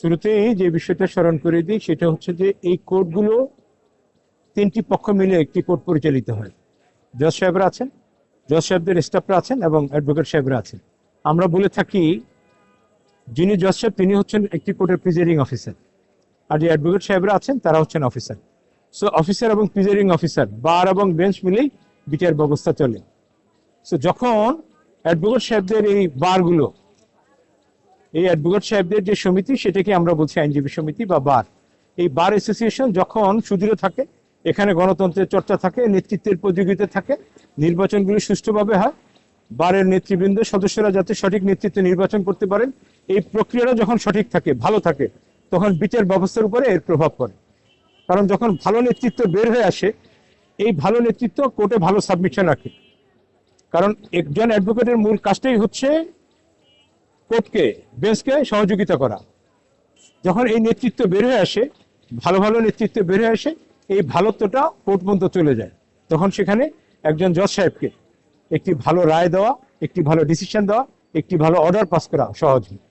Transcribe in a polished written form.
শুরুতেই যে বিষয়টা স্মরণ করে দিই সেটা হচ্ছে যে এই কোর্টগুলো তিনটি পক্ষ মিলে একটি কোর্ট পরিচালিত হয়। জজ সাহেবরা আছেন, জজ সাহেবদের স্টাফরা আছেন এবং অ্যাডভোকেট সাহেবরা আছেন। আমরা বলে থাকি যিনি জজ সাহেব তিনি হচ্ছেন একটি কোর্টের প্রিজাইডিং অফিসার, আর যে অ্যাডভোকেট সাহেবরা আছেন তারা হচ্ছেন অফিসার। সো অফিসার এবং প্রিজাইডিং অফিসার, বার এবং বেঞ্চ মিলেই বিচার ব্যবস্থা চলে। সো যখন অ্যাডভোকেট সাহেবদের এই বারগুলো, এই অ্যাডভোকেট সাহেবদের যে সমিতি সেটাকে আমরা বলছি আইনজীবী সমিতি বা বার, এই বার অ্যাসোসিয়েশন যখন সুদৃঢ় থাকে, এখানে গণতন্ত্রের চর্চা থাকে, নেতৃত্বের প্রতিযোগিতা থাকে, নির্বাচনগুলি সুষ্ঠুভাবে হয়, বারের নেতৃবৃন্দ সদস্যরা যাতে সঠিক নেতৃত্ব নির্বাচন করতে পারেন, এই প্রক্রিয়াটা যখন সঠিক থাকে, ভালো থাকে, তখন বিচার ব্যবস্থার উপরে এর প্রভাব পড়ে। কারণ যখন ভালো নেতৃত্ব বের হয়ে আসে, এই ভালো নেতৃত্ব কোর্টে ভালো সাবমিশন রাখে। কারণ একজন অ্যাডভোকেটের মূল কাজটাই হচ্ছে কোর্টকে, বেঞ্চকে সহযোগিতা করা। যখন এই নেতৃত্ব বের হয়ে আসে, ভালো ভালো নেতৃত্ব বের হয়ে আসে, এই ভালোত্বটা কোর্ট পর্যন্ত চলে যায়। তখন সেখানে একজন জজ সাহেবকে একটি ভালো রায় দেওয়া, একটি ভালো ডিসিশন দেওয়া, একটি ভালো অর্ডার পাস করা সহজ হয়।